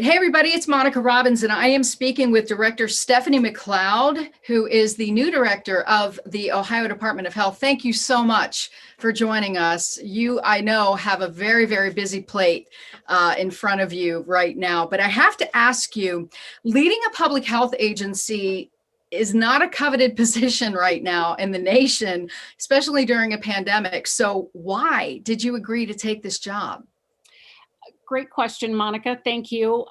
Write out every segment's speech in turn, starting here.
Hey, everybody, it's Monica Robbins, and I am speaking with Director Stephanie McCloud, who is the new director of the Ohio Department of Health. Thank you so much for joining us. You, I know, have a very, very busy plate in front of you right now, but I have to ask you, leading a public health agency is not a coveted position right now in the nation, especially during a pandemic. So why did you agree to take this job? Great question, Monica. Thank you.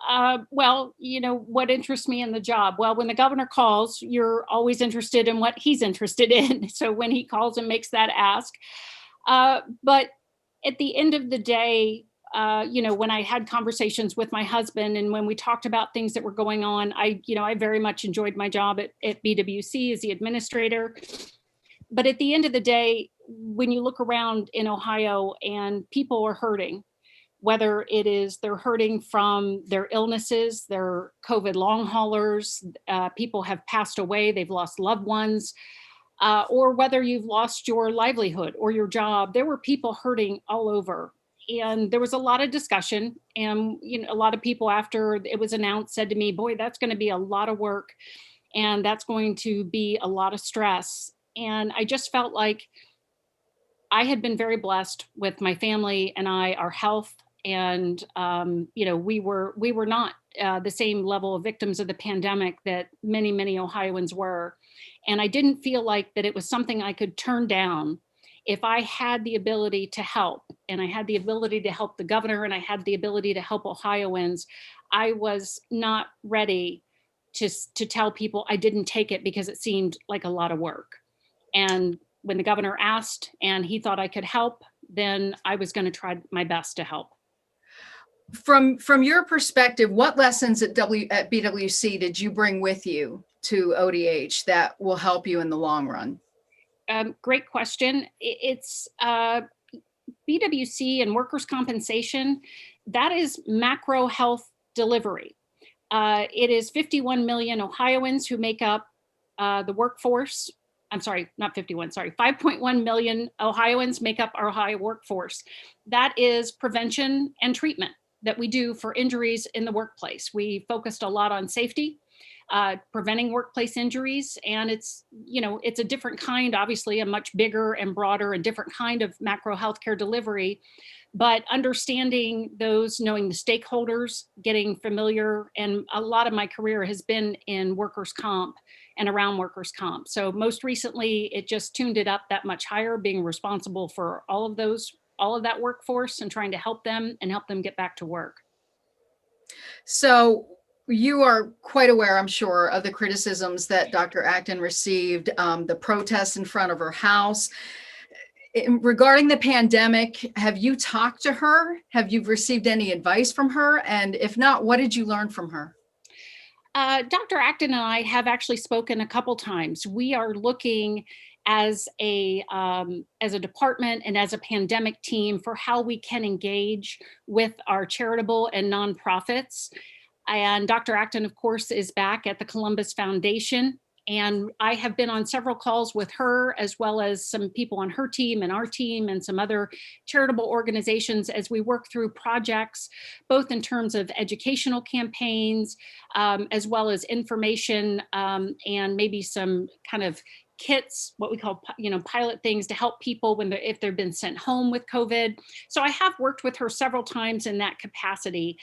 What interests me in the job? Well, when the governor calls, you're always interested in what he's interested in. So when he calls and makes that ask. But at the end of the day, when I had conversations with my husband and when we talked about things that were going on, I very much enjoyed my job at BWC as the administrator. But at the end of the day, when you look around in Ohio and people are hurting, whether it is they're hurting from their illnesses, their COVID long haulers, people have passed away, they've lost loved ones, or whether you've lost your livelihood or your job, there were people hurting all over. And there was a lot of discussion, and a lot of people after it was announced said to me, boy, that's going to be a lot of work and that's going to be a lot of stress. And I just felt like I had been very blessed with my family and our health. And we were not the same level of victims of the pandemic that many Ohioans were, and I didn't feel like that it was something I could turn down if I had the ability to help, and I had the ability to help the governor, and I had the ability to help Ohioans. I was not ready to tell people I didn't take it because it seemed like a lot of work. And when the governor asked and he thought I could help, then I was going to try my best to help. From your perspective, what lessons at BWC did you bring with you to ODH that will help you in the long run? Great question. It's BWC and workers' compensation. That is macro health delivery. It is 51 million Ohioans who make up the workforce. I'm sorry, not 51, sorry, 5.1 million Ohioans make up our Ohio workforce. That is prevention and treatment that we do for injuries in the workplace. We focused a lot on safety, preventing workplace injuries, and it's a different kind, obviously a much bigger and broader and different kind of macro healthcare delivery, but understanding those, knowing the stakeholders, getting familiar, and a lot of my career has been in workers' comp and around workers' comp. So most recently, it just tuned it up that much higher, being responsible for all of that workforce and trying to help them get back to work. So you are quite aware, I'm sure, of the criticisms that Dr. Acton received, the protests in front of her house. Regarding the pandemic, have you talked to her? Have you received any advice from her? And if not, what did you learn from her? Dr. Acton and I have actually spoken a couple times. We are looking as a department and as a pandemic team for how we can engage with our charitable and nonprofits. And Dr. Acton, of course, is back at the Columbus Foundation. And I have been on several calls with her, as well as some people on her team and our team and some other charitable organizations as we work through projects, both in terms of educational campaigns, as well as information and maybe some kind of kits, what we call, pilot things to help people if they've been sent home with COVID. So I have worked with her several times in that capacity.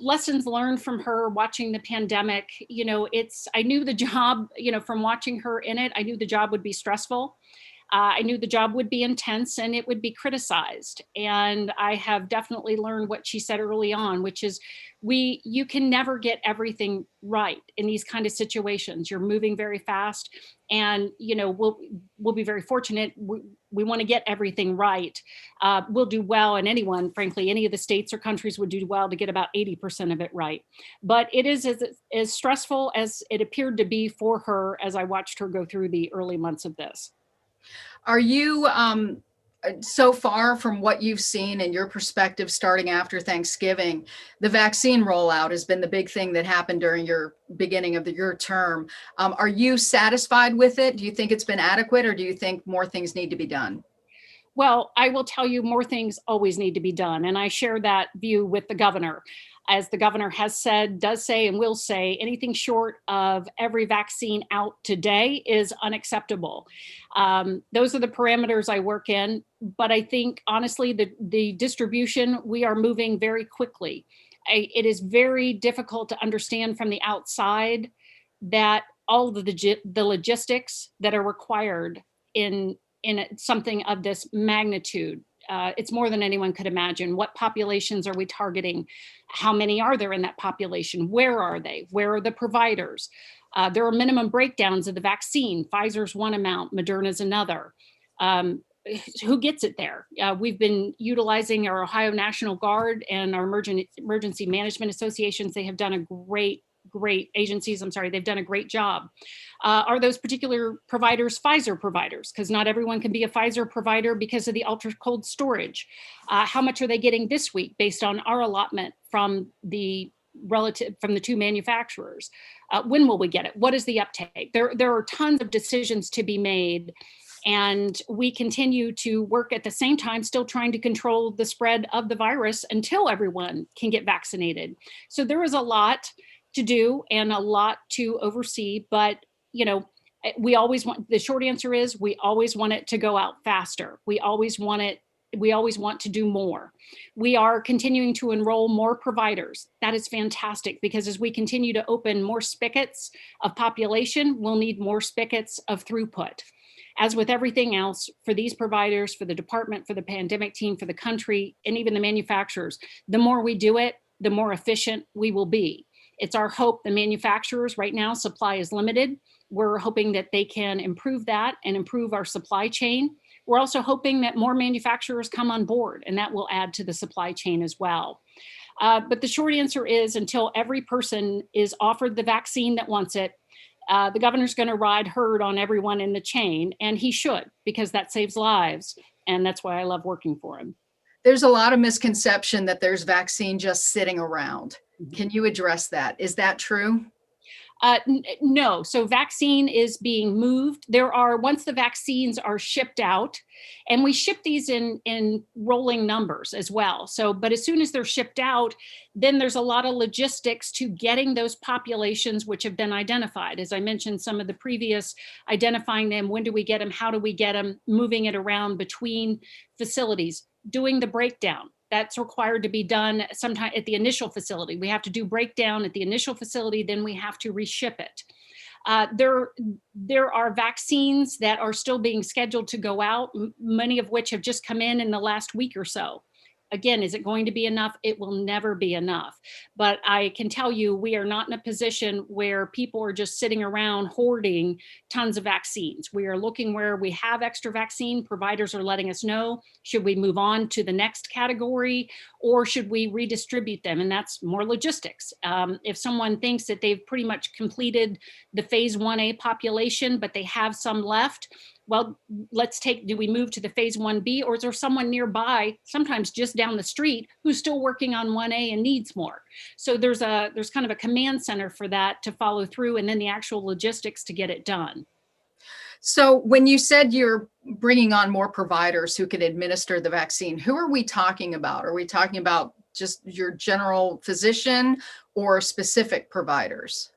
Lessons learned from her watching the pandemic. I knew the job, from watching her in it, I knew the job would be stressful. I knew the job would be intense and it would be criticized. And I have definitely learned what she said early on, which is you can never get everything right in these kind of situations. You're moving very fast, and we'll be very fortunate. We want to get everything right. We'll do well, and anyone, frankly, any of the states or countries would do well to get about 80% of it right. But it is as stressful as it appeared to be for her as I watched her go through the early months of this. Are you, so far from what you've seen and your perspective starting after Thanksgiving, the vaccine rollout has been the big thing that happened during your beginning of your term. Are you satisfied with it? Do you think it's been adequate, or do you think more things need to be done? Well, I will tell you, more things always need to be done. And I share that view with the governor. As the governor has said, does say, and will say, anything short of every vaccine out today is unacceptable. Those are the parameters I work in. But I think, honestly, the distribution, we are moving very quickly. It is very difficult to understand from the outside that all of the logistics that are required in something of this magnitude. It's more than anyone could imagine. What populations are we targeting? How many are there in that population? Where are they? Where are the providers? There are minimum breakdowns of the vaccine. Pfizer's one amount, Moderna's another. Who gets it there? We've been utilizing our Ohio National Guard and our emergency management associations. They have done a great agencies. I'm sorry, they've done a great job. Are those particular providers Pfizer providers? Because not everyone can be a Pfizer provider because of the ultra cold storage. How much are they getting this week based on our allotment from the two manufacturers? When will we get it? What is the uptake? There are tons of decisions to be made. And we continue to work at the same time, still trying to control the spread of the virus until everyone can get vaccinated. So there is a lot to do and a lot to oversee, but we always want, the short answer is we always want it to go out faster. We always want to do more. We are continuing to enroll more providers. That is fantastic, because as we continue to open more spigots of population, we'll need more spigots of throughput. As with everything else, for these providers, for the department, for the pandemic team, for the country, and even the manufacturers, the more we do it, the more efficient we will be. It's our hope the manufacturers, right now, supply is limited. We're hoping that they can improve that and improve our supply chain. We're also hoping that more manufacturers come on board, and that will add to the supply chain as well. But the short answer is, until every person is offered the vaccine that wants it, the governor's going to ride herd on everyone in the chain, and he should, because that saves lives. And that's why I love working for him. There's a lot of misconception that there's vaccine just sitting around. Can you address that? Is that true? No. So vaccine is being moved. Once the vaccines are shipped out, and we ship these in rolling numbers as well. But as soon as they're shipped out, then there's a lot of logistics to getting those populations which have been identified. As I mentioned, some of the previous, identifying them, when do we get them, how do we get them, moving it around between facilities, doing the breakdown. That's required to be done sometime at the initial facility. We have to do breakdown at the initial facility, then we have to reship it. There are vaccines that are still being scheduled to go out, many of which have just come in the last week or so. Again, is it going to be enough? It will never be enough. But I can tell you, we are not in a position where people are just sitting around hoarding tons of vaccines. We are looking where we have extra vaccine. Providers are letting us know, should we move on to the next category, or should we redistribute them? And that's more logistics. If someone thinks that they've pretty much completed the phase 1A population, but they have some left, well, do we move to the phase 1B, or is there someone nearby, sometimes just down the street, who's still working on 1A and needs more? So there's kind of a command center for that to follow through, and then the actual logistics to get it done. So when you said you're bringing on more providers who can administer the vaccine, who are we talking about? Are we talking about just your general physician or specific providers?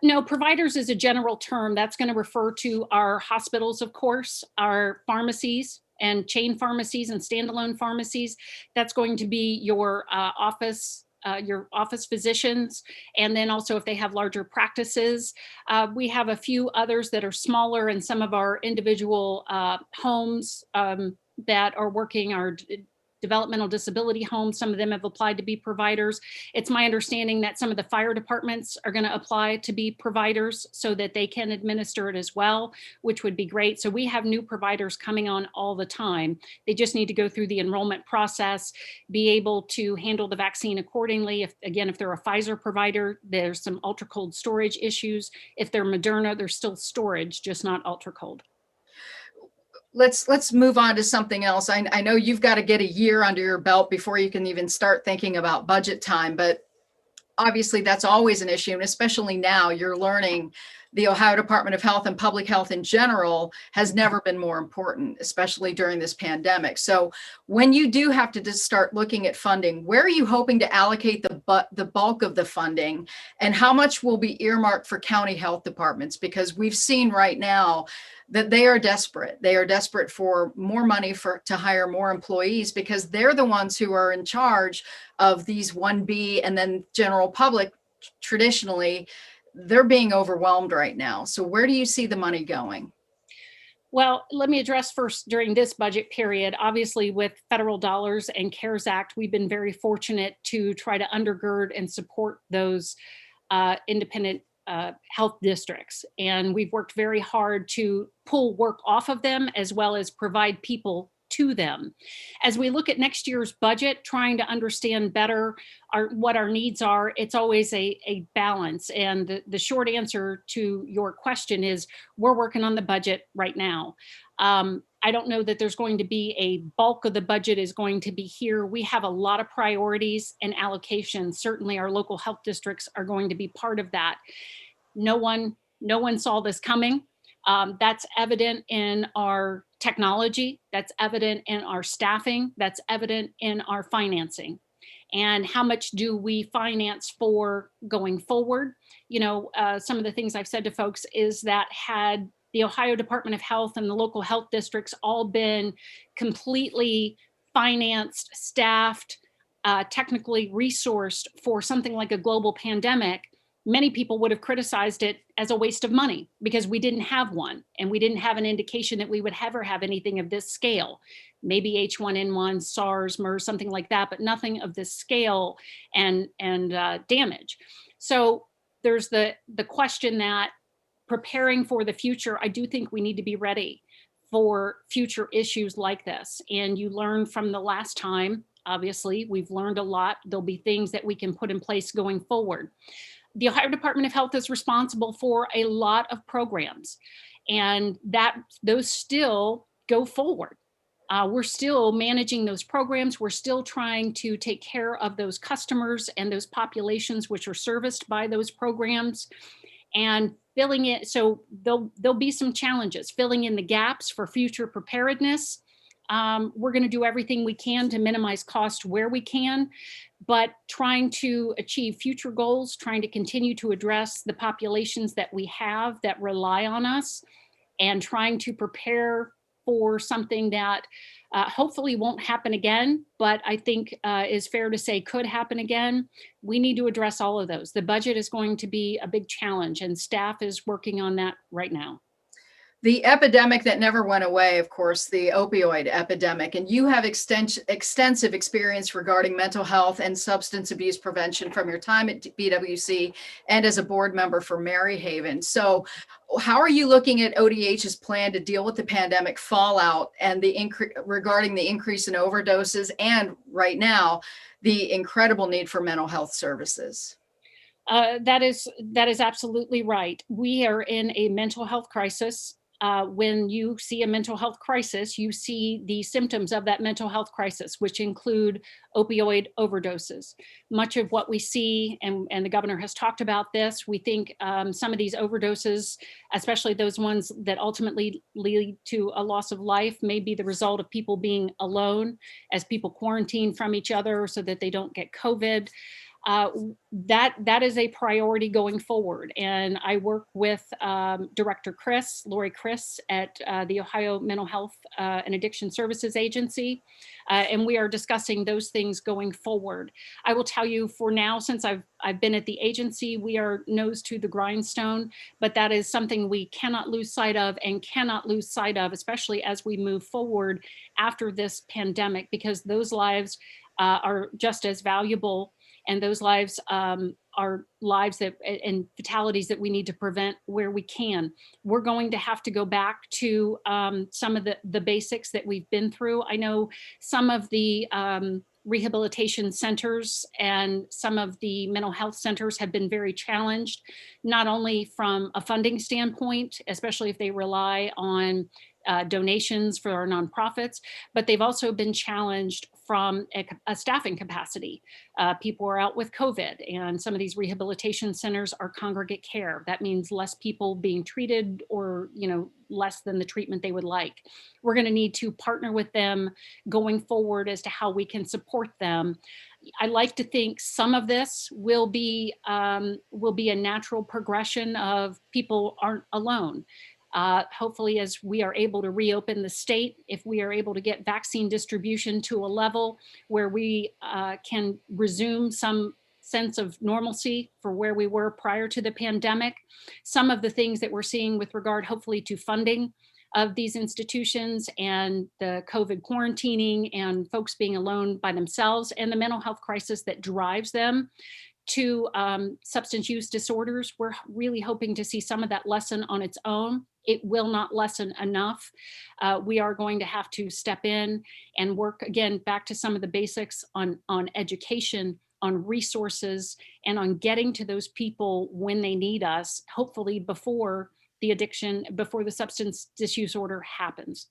No, providers is a general term. That's going to refer to our hospitals, of course, our pharmacies and chain pharmacies and standalone pharmacies. That's going to be your office physicians. And then also if they have larger practices, we have a few others that are smaller, and some of our individual homes that are working, our developmental disability homes. Some of them have applied to be providers. It's my understanding that some of the fire departments are going to apply to be providers so that they can administer it as well, which would be great. So we have new providers coming on all the time. They just need to go through the enrollment process, be able to handle the vaccine accordingly. If they're a Pfizer provider, there's some ultra cold storage issues. If they're Moderna, there's still storage, just not ultra cold. Let's move on to something else. I know you've got to get a year under your belt before you can even start thinking about budget time, but obviously that's always an issue. And especially now you're learning the Ohio Department of Health and public health in general has never been more important, especially during this pandemic. So when you do have to just start looking at funding, where are you hoping to allocate the bulk of the funding, and how much will be earmarked for county health departments? Because we've seen right now that they are desperate. They are desperate for more money to hire more employees, because they're the ones who are in charge of these 1B, and then general public traditionally, they're being overwhelmed right now. So where do you see the money going? Well, let me address first during this budget period. Obviously, with federal dollars and CARES Act, we've been very fortunate to try to undergird and support those independent health districts. And we've worked very hard to pull work off of them as well as provide people to them. As we look at next year's budget, trying to understand better what our needs are, it's always a balance. And the short answer to your question is we're working on the budget right now. I don't know that there's going to be a bulk of the budget is going to be here. We have a lot of priorities and allocations. Certainly our local health districts are going to be part of that. No one saw this coming. That's evident in our technology, that's evident in our staffing, that's evident in our financing. And how much do we finance for going forward? Some of the things I've said to folks is that had the Ohio Department of Health and the local health districts all been completely financed, staffed, technically resourced for something like a global pandemic, many people would have criticized it as a waste of money because we didn't have one, and we didn't have an indication that we would ever have anything of this scale. Maybe H1N1, SARS, MERS, something like that, but nothing of this scale and damage. So there's the question that preparing for the future, I do think we need to be ready for future issues like this. And you learn from the last time, obviously, we've learned a lot. There'll be things that we can put in place going forward. The Ohio Department of Health is responsible for a lot of programs, and those still go forward. We're still managing those programs. We're still trying to take care of those customers and those populations which are serviced by those programs, and filling it. So there'll be some challenges, filling in the gaps for future preparedness. We're going to do everything we can to minimize cost where we can, but trying to achieve future goals, trying to continue to address the populations that we have that rely on us, and trying to prepare for something that hopefully won't happen again, but I think is fair to say could happen again. We need to address all of those. The budget is going to be a big challenge, and staff is working on that right now. The epidemic that never went away, of course, the opioid epidemic, and you have extensive experience regarding mental health and substance abuse prevention from your time at BWC and as a board member for Maryhaven. So how are you looking at ODH's plan to deal with the pandemic fallout and regarding the increase in overdoses, and right now, the incredible need for mental health services? That is absolutely right. We are in a mental health crisis. When you see a mental health crisis, you see the symptoms of that mental health crisis, which include opioid overdoses. Much of what we see, and the governor has talked about this, we think some of these overdoses, especially those ones that ultimately lead to a loss of life, may be the result of people being alone as people quarantine from each other so that they don't get COVID. That is a priority going forward. And I work with Director Lori Chris at the Ohio Mental Health and Addiction Services Agency. And we are discussing those things going forward. I will tell you for now, since I've been at the agency, we are nose to the grindstone, but that is something we cannot lose sight of, especially as we move forward after this pandemic, because those lives are just as valuable. And those lives are lives and fatalities that we need to prevent where we can. We're going to have to go back to some of the basics that we've been through. I know some of the rehabilitation centers and some of the mental health centers have been very challenged, not only from a funding standpoint, especially if they rely on donations for our nonprofits, but they've also been challenged from a staffing capacity. People are out with COVID, and some of these rehabilitation centers are congregate care. That means less people being treated, or less than the treatment they would like. We're going to need to partner with them going forward as to how we can support them. I like to think some of this will be a natural progression of people aren't alone. Hopefully, as we are able to reopen the state, if we are able to get vaccine distribution to a level where we can resume some sense of normalcy for where we were prior to the pandemic, some of the things that we're seeing with regard, hopefully, to funding of these institutions and the COVID quarantining and folks being alone by themselves and the mental health crisis that drives them to substance use disorders, we're really hoping to see some of that lessen on its own. It will not lessen enough. We are going to have to step in and work again back to some of the basics on education, on resources, and on getting to those people when they need us, hopefully before the substance disorder happens.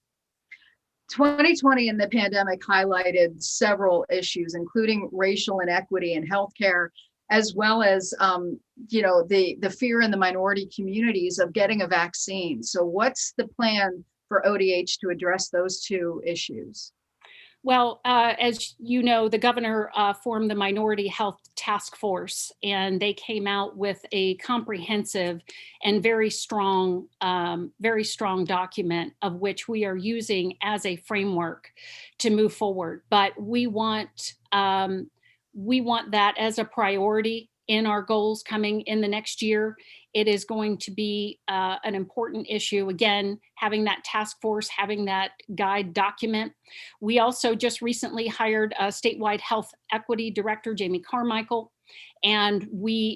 2020 and the pandemic highlighted several issues, including racial inequity in healthcare, as well as the fear in the minority communities of getting a vaccine. So what's the plan for ODH to address those two issues? Well, as you know, the governor formed the Minority Health Task Force, and they came out with a comprehensive and very strong document of which we are using as a framework to move forward. But we want that as a priority in our goals coming in the next year. It is going to be an important issue. Again, having that task force, having that guide document. We also just recently hired a statewide health equity director, Jamie Carmichael, and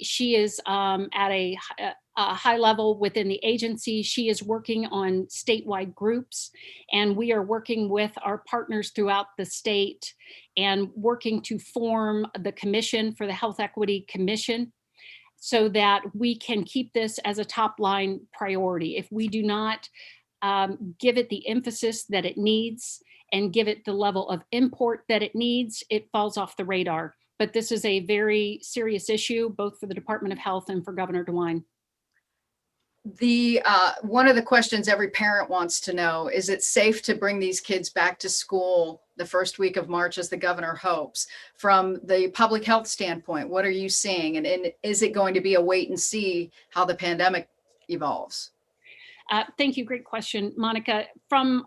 she is at a high level within the agency. She is working on statewide groups, and we are working with our partners throughout the state and working to form the commission for the Health Equity Commission, so that we can keep this as a top line priority. If we do not give it the emphasis that it needs and give it the level of import that it needs, it falls off the radar. But this is a very serious issue, both for the Department of Health and for Governor DeWine. One of the questions every parent wants to know, is it safe to bring these kids back to school the first week of March as the governor hopes? From the public health standpoint, what are you seeing? And is it going to be a wait and see how the pandemic evolves? Thank you. Great question, Monica. From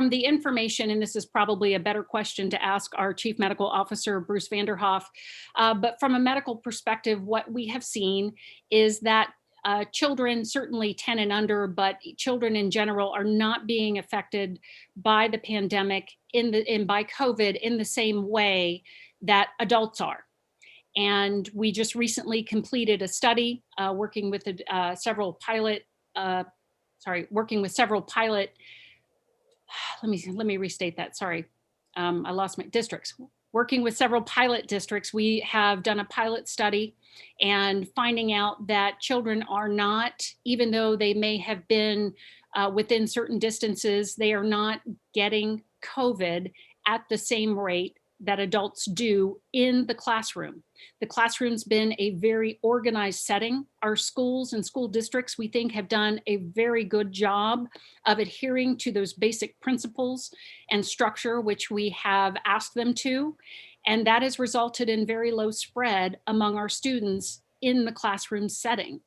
the information, and this is probably a better question to ask our Chief Medical Officer, Bruce Vanderhoff, but from a medical perspective, what we have seen is that children, certainly 10 and under, but children in general, are not being affected by the pandemic and by COVID in the same way that adults are. And we just recently completed a study working with several pilot. Let me restate that. Sorry, I lost my districts. Working with several pilot districts, we have done a pilot study and finding out that children are not, even though they may have been within certain distances, they are not getting COVID at the same rate that adults do in the classroom. The classroom's been a very organized setting. Our schools and school districts, we think, have done a very good job of adhering to those basic principles and structure, which we have asked them to. And that has resulted in very low spread among our students in the classroom setting.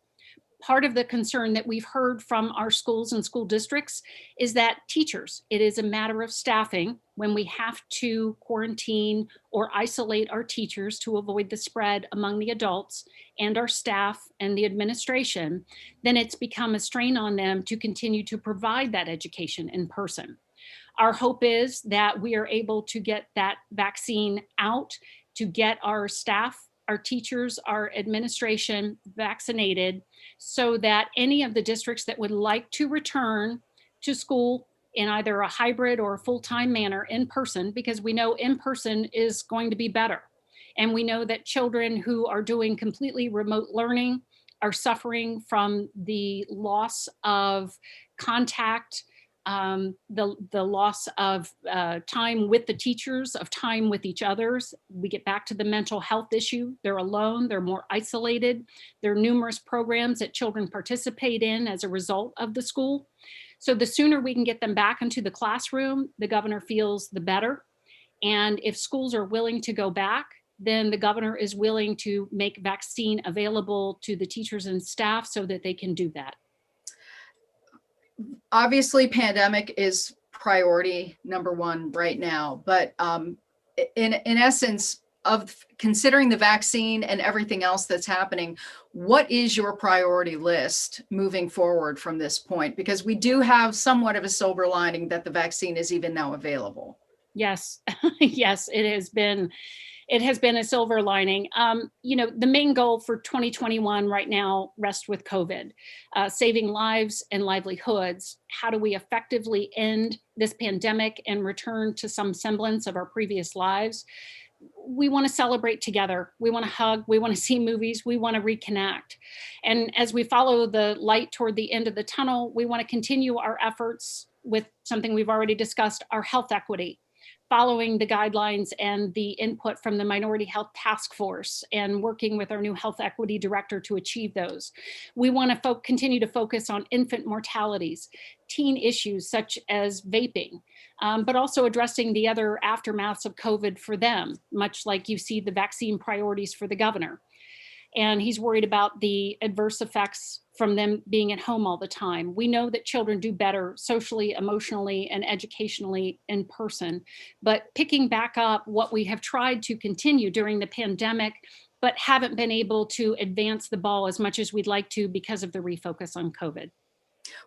Part of the concern that we've heard from our schools and school districts is that teachers, it is a matter of staffing when we have to quarantine or isolate our teachers to avoid the spread among the adults and our staff and the administration, then it's become a strain on them to continue to provide that education in person. Our hope is that we are able to get that vaccine out, to get our staff, our teachers, our administration vaccinated, so that any of the districts that would like to return to school in either a hybrid or a full-time manner in person, because we know in person is going to be better. And we know that children who are doing completely remote learning are suffering from the loss of contact the loss of time with the teachers, of time with each others. We get back to the mental health issue. They're alone, they're more isolated. There are numerous programs that children participate in as a result of the school. So the sooner we can get them back into the classroom, the governor feels the better. And if schools are willing to go back, then the governor is willing to make vaccine available to the teachers and staff so that they can do that. Obviously, pandemic is priority number one right now, but in essence of considering the vaccine and everything else that's happening, what is your priority list moving forward from this point? Because we do have somewhat of a silver lining that the vaccine is even now available. Yes, yes, it has been a silver lining. The main goal for 2021 right now rests with COVID, saving lives and livelihoods. How do we effectively end this pandemic and return to some semblance of our previous lives? We want to celebrate together. We want to hug. We want to see movies. We want to reconnect. And as we follow the light toward the end of the tunnel, we want to continue our efforts with something we've already discussed, our health equity, following the guidelines and the input from the Minority Health Task Force and working with our new health equity director to achieve those. We want to continue to focus on infant mortalities, teen issues such as vaping, but also addressing the other aftermaths of COVID for them, much like you see the vaccine priorities for the governor. And he's worried about the adverse effects from them being at home all the time. We know that children do better socially, emotionally, and educationally in person, but picking back up what we have tried to continue during the pandemic, but haven't been able to advance the ball as much as we'd like to because of the refocus on COVID.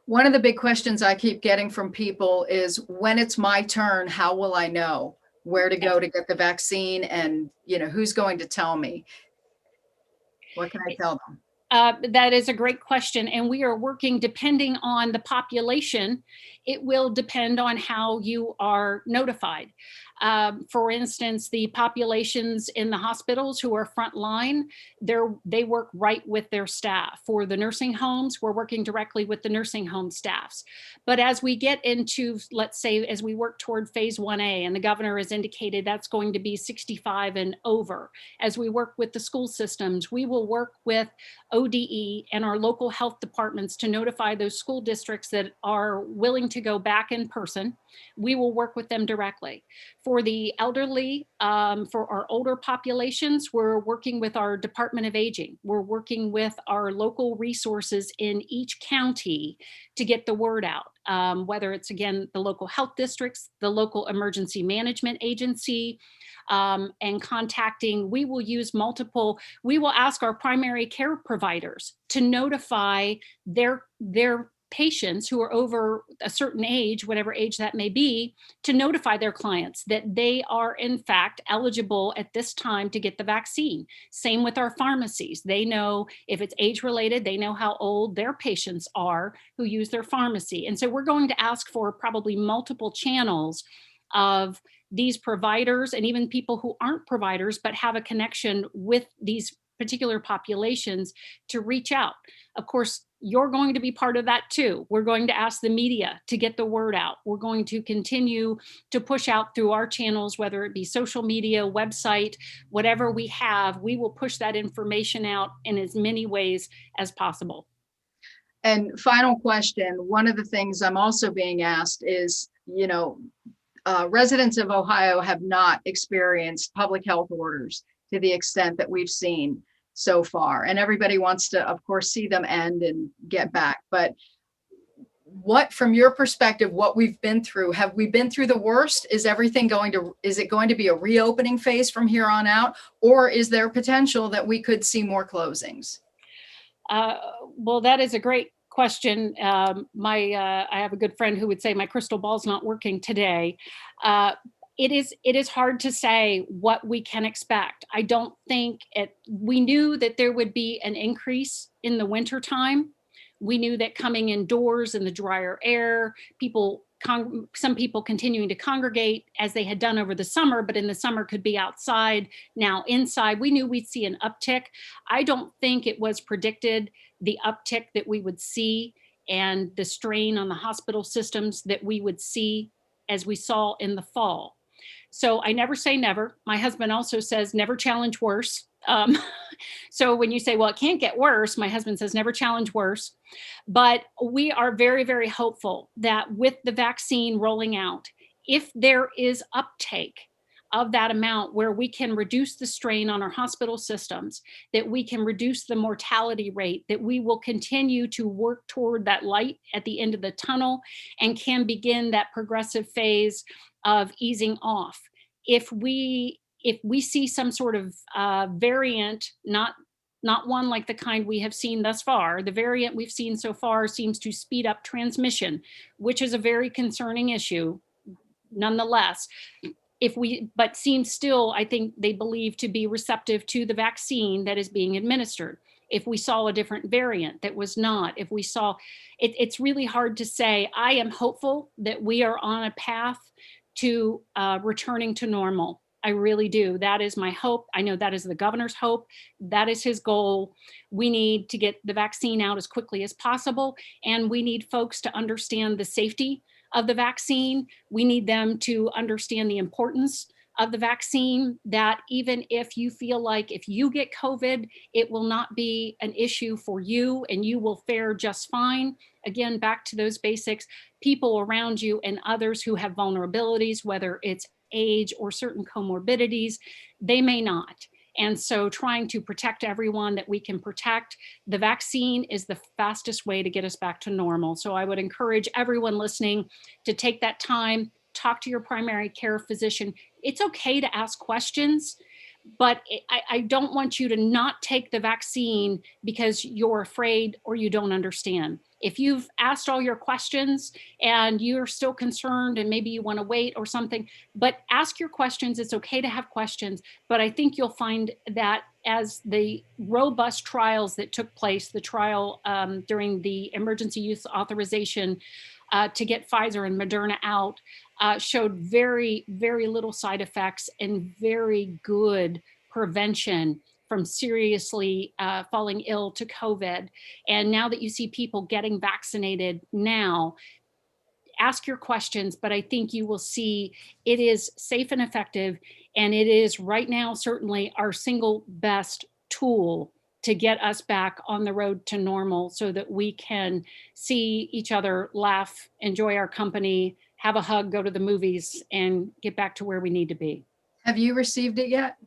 One of the big questions I keep getting from people is, when it's my turn, how will I know where to go to get the vaccine, and who's going to tell me? What can I tell them? That is a great question. And we are working, depending on the population, it will depend on how you are notified. For instance, the populations in the hospitals who are frontline, they work right with their staff. For the nursing homes, we're working directly with the nursing home staffs. But as we get into, let's say, as we work toward phase 1A, and the governor has indicated that's going to be 65 and over, as we work with the school systems, we will work with ODE and our local health departments to notify those school districts that are willing to go back in person. We will work with them directly. For the elderly, for our older populations, we're working with our Department of Aging. We're working with our local resources in each county to get the word out, whether it's, again, the local health districts, the local emergency management agency, and contacting. We will ask our primary care providers to notify their patients who are over a certain age, whatever age that may be, to notify their clients that they are in fact eligible at this time to get the vaccine. Same with our pharmacies. They know if it's age related, they know how old their patients are who use their pharmacy. And so we're going to ask for probably multiple channels of these providers, and even people who aren't providers but have a connection with these particular populations, to reach out. Of course, you're going to be part of that too. We're going to ask the media to get the word out. We're going to continue to push out through our channels, whether it be social media, website, whatever we have, we will push that information out in as many ways as possible. And final question, one of the things I'm also being asked is, residents of Ohio have not experienced public health orders to the extent that we've seen so far. And everybody wants to, of course, see them end and get back. But what, from your perspective, what we've been through, have we been through the worst? Is it going to be a reopening phase from here on out? Or is there potential that we could see more closings? Well, that is a great question. I have a good friend who would say my crystal ball's not working today. It is hard to say what we can expect. I don't think we knew that there would be an increase in the winter time. We knew that coming indoors in the drier air, some people continuing to congregate as they had done over the summer, but in the summer could be outside, now inside. We knew we'd see an uptick. I don't think it was predicted the uptick that we would see and the strain on the hospital systems that we would see as we saw in the fall. So I never say never. My husband also says never challenge worse. So when you say, well, it can't get worse, my husband says never challenge worse. But we are very, very hopeful that with the vaccine rolling out, if there is uptake of that amount where we can reduce the strain on our hospital systems, that we can reduce the mortality rate, that we will continue to work toward that light at the end of the tunnel and can begin that progressive phase of easing off. If we see some sort of variant, not one like the kind we have seen thus far, the variant we've seen so far seems to speed up transmission, which is a very concerning issue nonetheless. But seems still, I think they believe, to be receptive to the vaccine that is being administered. If we saw a different variant that was not, if we saw, it's really hard to say. I am hopeful that we are on a path to returning to normal. I really do. That is my hope. I know that is the governor's hope. That is his goal. We need to get the vaccine out as quickly as possible, and we need folks to understand the safety of the vaccine. We need them to understand the importance of the vaccine, that even if you feel like if you get COVID, it will not be an issue for you and you will fare just fine. Again, back to those basics, people around you and others who have vulnerabilities, whether it's age or certain comorbidities, they may not. And so trying to protect everyone that we can protect, the vaccine is the fastest way to get us back to normal. So I would encourage everyone listening to take that time, talk to your primary care physician. It's okay to ask questions, but I don't want you to not take the vaccine because you're afraid or you don't understand. If you've asked all your questions and you're still concerned and maybe you want to wait or something, but ask your questions. It's okay to have questions. But I think you'll find that as the robust trials that took place, the trial during the emergency use authorization to get Pfizer and Moderna out, showed very, very little side effects and very good prevention from seriously falling ill to COVID. And now that you see people getting vaccinated now, ask your questions, but I think you will see it is safe and effective. And it is right now certainly our single best tool to get us back on the road to normal so that we can see each other, laugh, enjoy our company, have a hug, go to the movies, and get back to where we need to be. Have you received it yet?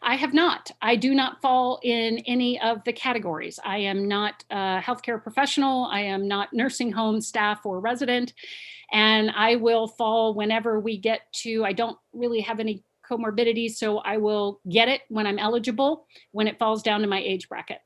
I have not. I do not fall in any of the categories. I am not a healthcare professional. I am not nursing home staff or resident. And I will fall whenever we get to, I don't really have any comorbidities, so I will get it when I'm eligible, when it falls down to my age bracket.